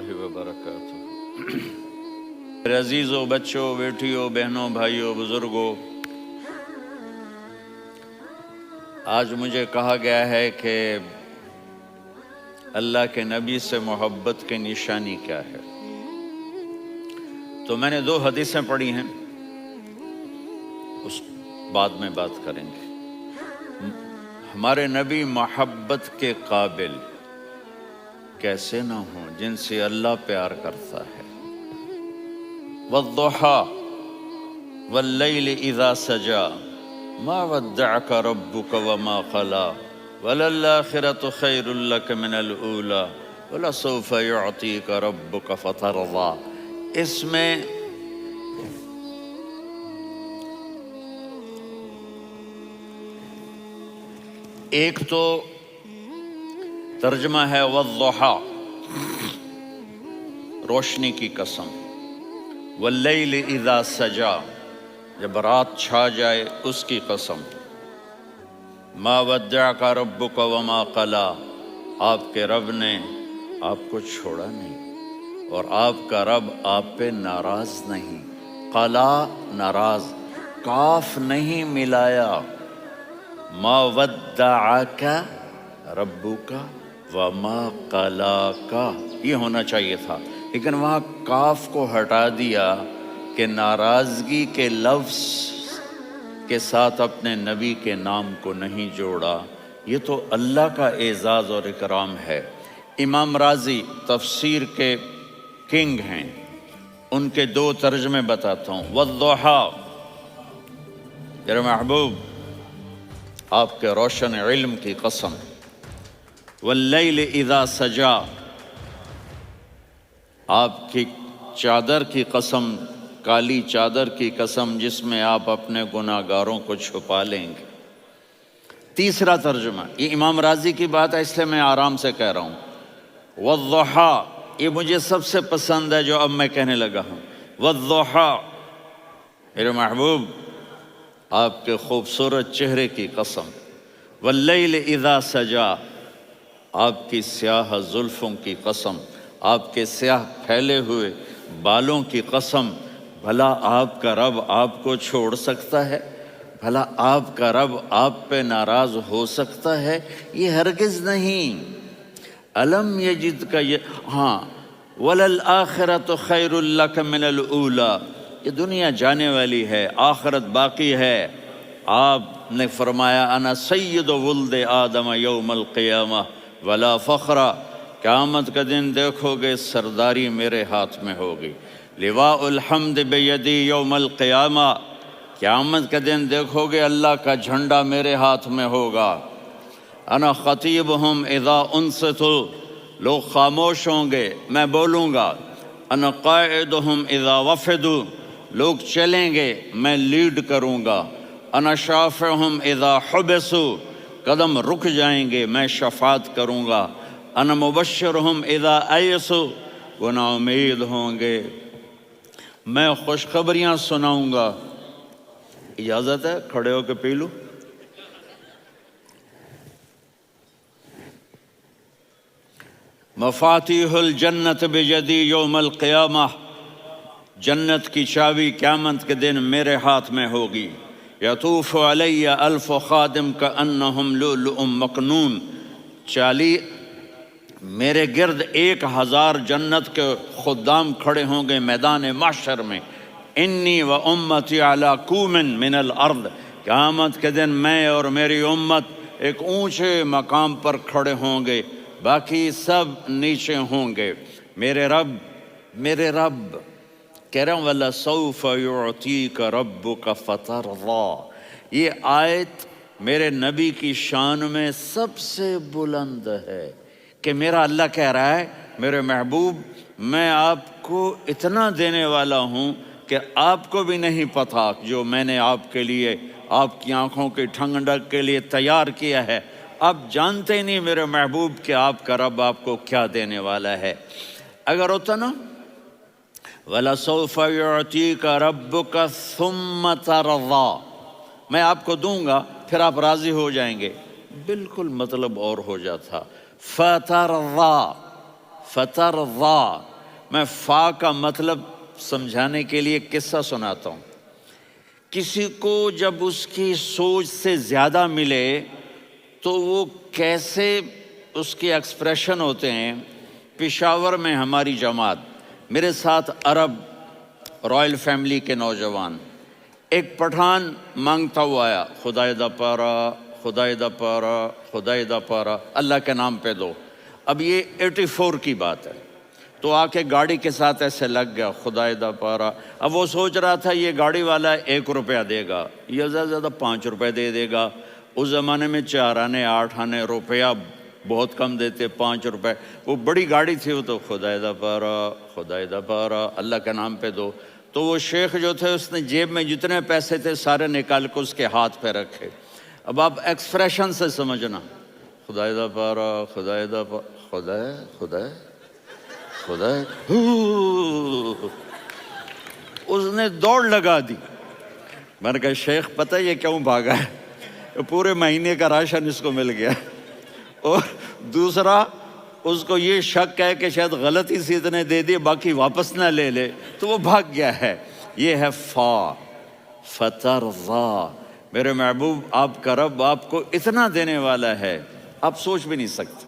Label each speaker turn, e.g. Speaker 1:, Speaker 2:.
Speaker 1: اللہ وبرکاتہ۔ میرے عزیزوں، بچوں، بیٹیوں، بہنوں، بھائیوں، بزرگوں، آج مجھے کہا گیا ہے کہ اللہ کے نبی سے محبت کی نشانی کیا ہے، تو میں نے 2 حدیثیں پڑھی ہیں، اس بعد میں بات کریں گے۔ ہمارے نبی محبت کے قابل کیسے نہ ہوں جن سے اللہ پیار کرتا ہے۔ وَالضُّحَى وَاللَّيْلِ إِذَا سَجَى مَا وَدَّعَكَ رَبُّكَ وَمَا قَلَى وَلَلْآخِرَةُ خَيْرٌ لَكَ مِنَ الْأُولَى وَلَسَوْفَ يُعْطِيكَ رَبُّكَ فَتَرْضَى۔ اس میں ایک تو ترجمہ ہے وَالضُّحَى، روشنی کی قسم، وَاللَّيْلِ إِذَا سَجَى، جب رات چھا جائے اس کی قسم، مَا وَدَّعَكَ رَبُّكَ وَمَا قَلَى، آپ کے رب نے آپ کو چھوڑا نہیں اور آپ کا رب آپ پہ ناراض نہیں۔ قَلَا، ناراض، کاف نہیں ملایا۔ مَا وَدَّعَكَ رَبُّكَ وَمَا قَلَاكَ، یہ ہونا چاہیے تھا، لیکن وہاں کاف کو ہٹا دیا کہ ناراضگی کے لفظ کے ساتھ اپنے نبی کے نام کو نہیں جوڑا۔ یہ تو اللہ کا اعزاز اور اکرام ہے۔ امام رازی تفسیر کے کنگ ہیں، ان کے 2 ترجمے بتاتا ہوں۔ وَالضُّحَى، میرے محبوب آپ کے روشن علم کی قسم۔ وَاللَّيْلِ إِذَا سَجَى، آپ کی چادر کی قسم، کالی چادر کی قسم جس میں آپ اپنے گناہگاروں کو چھپا لیں گے۔ تیسرا ترجمہ، یہ امام راضی کی بات ہے اس لیے میں آرام سے کہہ رہا ہوں۔ وَالضُّحَى، یہ مجھے سب سے پسند ہے جو اب میں کہنے لگا ہوں۔ وَالضُّحَى، میرے محبوب آپ کے خوبصورت چہرے کی قسم۔ وَاللَّيْلِ إِذَا سَجَى، آپ کی سیاہ زلفوں کی قسم، آپ کے سیاہ پھیلے ہوئے بالوں کی قسم۔ بھلا آپ کا رب آپ کو چھوڑ سکتا ہے؟ بھلا آپ کا رب آپ پہ ناراض ہو سکتا ہے؟ یہ ہرگز نہیں۔ الم یجد کا ہاں، وَلَلْآخِرَةُ خَيْرٌ لَكَ مِنَ الْأُولَى، یہ دنیا جانے والی ہے، آخرت باقی ہے۔ آپ نے فرمایا انا سید ولد آدم یوم القیامہ ولا فخر، قیامت کا دن دیکھو گے سرداری میرے ہاتھ میں ہوگی۔ لواء الحمد بیدی یوم القیامہ، قیامت کا دن دیکھو گے اللہ کا جھنڈا میرے ہاتھ میں ہوگا۔ انا خطیبہم اذا انصتوا، لوگ خاموش ہوں گے میں بولوں گا۔ انا قائدہم اذا وفدوا، لوگ چلیں گے میں لیڈ کروں گا۔ انا شافعہم اذا حبسوا، قدم رک جائیں گے میں شفاعت کروں گا۔ انا مبشرہم اذا ایسوا، وہ نا امید ہوں گے میں خوشخبریاں سناؤں گا۔ اجازت ہے کھڑے ہو کے پی لوں؟ مفاتیح الجنت بیدی یوم القیامہ، جنت کی چابی قیامت کے دن میرے ہاتھ میں ہوگی۔ یطوف علی الف خادم کانہم لؤلؤ مکنون، میرے گرد 1000 جنت کے خدام کھڑے ہوں گے میدان محشر میں۔ انی و امتی علی کوم من الارض، قیامت کے دن میں اور میری امت ایک اونچے مقام پر کھڑے ہوں گے، باقی سب نیچے ہوں گے۔ میرے رب کہہ رہا ہوں وَلَسَوْفَ يُعْطِيكَ رَبُّكَ فَتَرْضَى، یہ آیت میرے نبی کی شان میں سب سے بلند ہے کہ میرا اللہ کہہ رہا ہے میرے محبوب میں آپ کو اتنا دینے والا ہوں کہ آپ کو بھی نہیں پتا جو میں نے آپ کے لیے، آپ کی آنکھوں کی ٹھنڈک کے لیے تیار کیا ہے۔ آپ جانتے ہی نہیں میرے محبوب کہ آپ کا رب آپ کو کیا دینے والا ہے۔ اگر ہوتا نا وَلَسَوْفَ يُعْطِيكَ رَبُّكَ ثُمَّ تَرْضَى، میں آپ کو دوں گا پھر آپ راضی ہو جائیں گے، بالکل مطلب اور ہو جاتا۔ فَتَرْضَى، میں فا کا مطلب سمجھانے کے لیے ایک قصہ سناتا ہوں۔ کسی کو جب اس کی سوچ سے زیادہ ملے تو وہ کیسے اس کے ایکسپریشن ہوتے ہیں۔ پشاور میں ہماری جماعت، میرے ساتھ عرب رائل فیملی کے نوجوان، ایک پٹھان مانگتا ہوا آیا، خدائے دا پارا، خدائے دا پارا، خدائے دا پارا، اللہ کے نام پہ دو۔ اب یہ 84 کی بات ہے، تو آ کے گاڑی کے ساتھ ایسے لگ گیا، خدائے دا پارا۔ اب وہ سوچ رہا تھا یہ گاڑی والا 1 روپیہ دے گا، یہ زیادہ سے زیادہ 5 روپے دے دے گا۔ اس زمانے میں 4 آنے 8 آنے روپیہ بہت کم دیتے، 5 روپے۔ وہ بڑی گاڑی تھی، وہ تو خدائے دا پارا، خدائے دا پارا، اللہ کے نام پہ دو۔ تو وہ شیخ جو تھے اس نے جیب میں جتنے پیسے تھے سارے نکال کے اس کے ہاتھ پہ رکھے۔ اب آپ ایکسپریشن سے سمجھنا، خدائے دا پارا، خدائے دا پارا، خدائے خدائے خدائے، اس نے دوڑ لگا دی۔ میں نے کہا شیخ پتہ یہ کیوں بھاگا ہے؟ پورے مہینے کا راشن اس کو مل گیا، اور دوسرا اس کو یہ شک ہے کہ شاید غلطی سے اتنے دے دیے باقی واپس نہ لے لے، تو وہ بھاگ گیا ہے۔ یہ ہے فا، فترضا۔ میرے محبوب آپ کا رب آپ کو اتنا دینے والا ہے آپ سوچ بھی نہیں سکتے۔